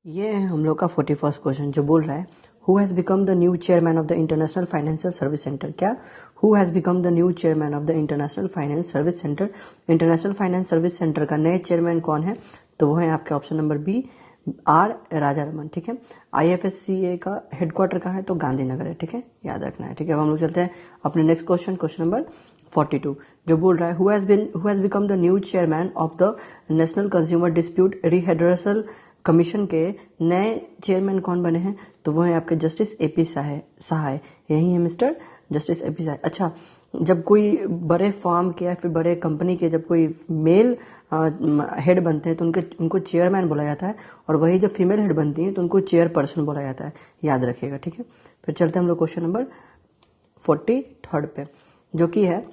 ये है हम लोग का 41st क्वेश्चन जो बोल रहा है who has become the new chairman of the international financial service centre. क्या who has become the new chairman of the international finance service centre. International finance service centre का नए चेयरमैन कौन है? तो वो है आपके option number B R Rajaraman. ठीक है, IFSCA का हेडक्वार्टर कहाँ है? तो गांधीनगर है। ठीक है, याद रखना है। ठीक है, अब हम लोग चलते हैं अपने नेक्स्ट क्वेश्चन नंबर 42 जो बोल रहा है who has become the new chairman of the national consumer dispute redressal commission के नए चेयरमैन कौन बने हैं? तो वो है आपके जस्टिस AP सहाय। यही है मिस्टर जस्टिस AP सहाय। अच्छा, जब कोई बड़े फॉर्म के या फिर बड़े कंपनी के जब कोई मेल हेड बनते हैं तो उनको चेयरमैन बोला जाता है, और वही जब फीमेल हेड बनती हैं तो उनको चेयरपर्सन बोला जाता है। याद रखिएगा। ठीक है, फिर चलते हैं हम लोग क्वेश्चन नंबर 43 पे जो कि है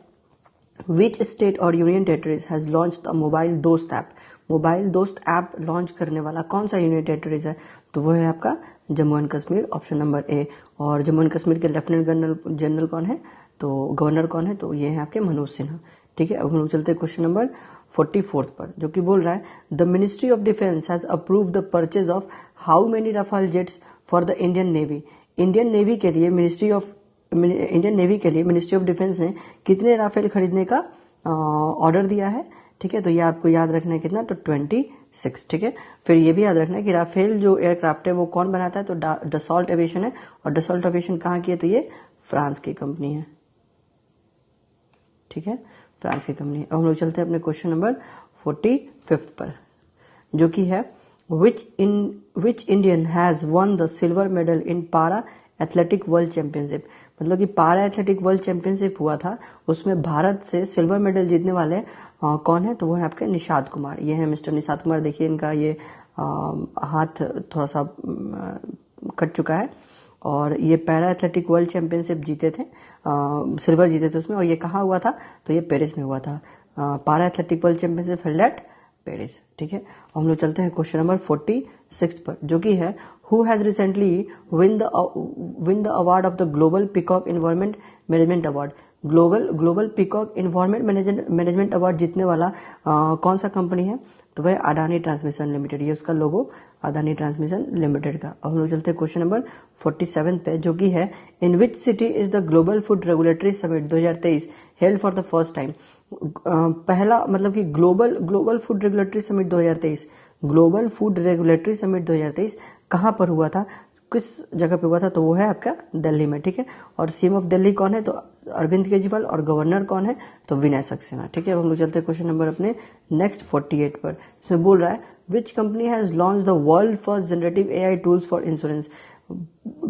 विच स्टेट और union territories has launch the mobile दोस्त ऐप। मोबाइल दोस्त ऐप लॉन्च करने वाला कौन सा यूनियन टेरिटरीज है? तो वो है आपका Jammu and Kashmir, option number A. और जम्मू एंड कश्मीर के लेफ्टिनेंट जनरल कौन है? तो गवर्नर कौन है? तो ये है आपके मनोज सिन्हा। ठीक है, अब हम लोग चलते हैं क्वेश्चन नंबर 44 पर जो कि बोल रहा है the ministry of defence has approve the purchase of how many Rafale jets for the Indian navy. Indian navy के लिए मिनिस्ट्री ऑफ डिफेंस ने कितने राफेल खरीदने का ऑर्डर दिया है? ठीक है, तो ये आपको याद रखना है कितना? तो 26। ठीक है, फिर ये भी याद रखना है कि राफेल जो एयरक्राफ्ट है वो कौन बनाता है? तो डसॉल्ट एविएशन है, और डसॉल्ट एविएशन कहाँ की है? तो ये फ्रांस की कंपनी है। ठीक है, फ्रांस की कंपनी है। अब हम लोग चलते हैं अपने क्वेश्चन नंबर 45 पर जो कि है which Indian has one the silver medal in पारा एथलेटिक वर्ल्ड चैंपियनशिप। मतलब कि पारा एथलेटिक वर्ल्ड चैंपियनशिप हुआ था, उसमें भारत से सिल्वर मेडल जीतने वाले कौन है? तो वो है आपके निषाद कुमार। ये है मिस्टर निषाद कुमार। देखिए इनका ये हाथ थोड़ा सा कट चुका है, और ये पैरा एथलेटिक वर्ल्ड चैंपियनशिप जीते थे, सिल्वर जीते थे उसमें। और ये कहाँ हुआ था? तो ये पेरिस में हुआ था। पारा athletic world championship held at Paris. ठीक है, हम लोग चलते हैं क्वेश्चन नंबर 46 पर जो कि है who has recently win the award of the global peacock environment management award. Global peacock environment management award जीतने वाला कौन सा कंपनी है? तो वह अडानी ट्रांसमिशन लिमिटेड। ये उसका लोगो अडानी ट्रांसमिशन लिमिटेड का। अब हम लोग चलते हैं क्वेश्चन नंबर 47 पे जो कि है in which city is the global food regulatory summit 2023 held for the first time. पहला मतलब कि global food regulatory summit 2023 global food regulatory summit 2023 कहाँ पर हुआ था? किस जगह पे हुआ था? तो वो है आपका दिल्ली में। ठीक है, और सीएम ऑफ दिल्ली कौन है? तो अरविंद केजरीवाल। और गवर्नर कौन है? तो विनय सक्सेना। ठीक है, अब हम लोग चलते हैं क्वेश्चन नंबर अपने नेक्स्ट 48 पर। इसमें बोल रहा है which company has launch the world first generative AI tools for insurance.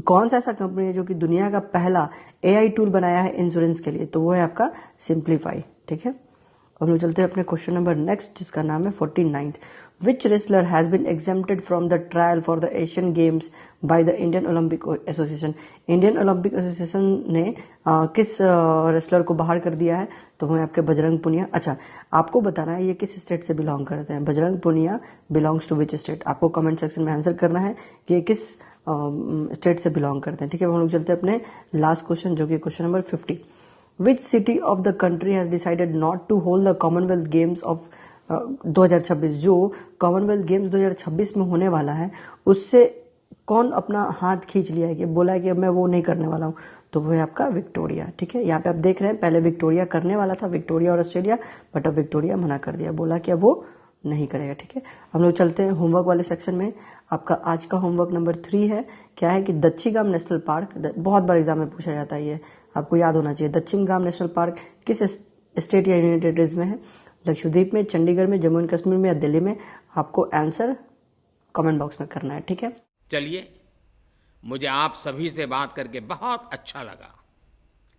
कौन सा ऐसा कंपनी है जो कि दुनिया का पहला AI टूल बनाया है इंश्योरेंस के लिए? तो वो है आपका सिंप्लीफाई। ठीक है, हम लोग चलते हैं अपने क्वेश्चन नंबर नेक्स्ट जिसका नाम है 49th। Which wrestler has been exempted from the trial for the Asian games by the Indian Olympic association. Indian Olympic association ने किस रेसलर को बाहर कर दिया है? तो वो है आपके बजरंग पुनिया। अच्छा, आपको बताना है ये किस स्टेट से बिलोंग करते हैं। Bajrang Punia belongs to which state? आपको कमेंट सेक्शन में आंसर करना है कि ये किस स्टेट से बिलोंग करते हैं। ठीक है, हम लोग चलते हैं अपने लास्ट क्वेश्चन जो कि question number 50। Which city of the country has decided not to hold the Commonwealth Games of 2026? जो कॉमनवेल्थ गेम्स 2026 में होने वाला है उससे कौन अपना हाथ खींच लिया है कि बोला है कि अब मैं वो नहीं करने वाला हूँ? तो वो है आपका विक्टोरिया। ठीक है, यहाँ पे आप देख रहे हैं पहले विक्टोरिया करने वाला था, विक्टोरिया और ऑस्ट्रेलिया, बट अब विक्टोरिया मना कर दिया, बोला कि अब वो नहीं करेगा। ठीक है, हम लोग चलते हैं होमवर्क वाले सेक्शन में। आपका आज का होमवर्क नंबर 3 है, क्या है कि दच्छीगाम नेशनल पार्क, बहुत बार एग्जाम में पूछा जाता है, ये आपको याद होना चाहिए। दच्छीगाम नेशनल पार्क किस स्टेट या यूनियन टेरिटरीज में है? लक्षद्वीप में, चंडीगढ़ में, जम्मू एंड कश्मीर में या दिल्ली में? आपको आंसर कमेंट बॉक्स में करना है। ठीक है, चलिए, मुझे आप सभी से बात करके बहुत अच्छा लगा।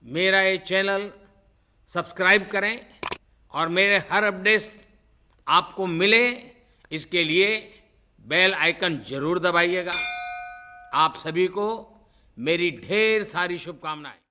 मेरा ये चैनल सब्सक्राइब करें और मेरे हर अपडेट आपको मिले इसके लिए बेल आइकन जरूर दबाइएगा। आप सभी को मेरी ढेर सारी शुभकामनाएं।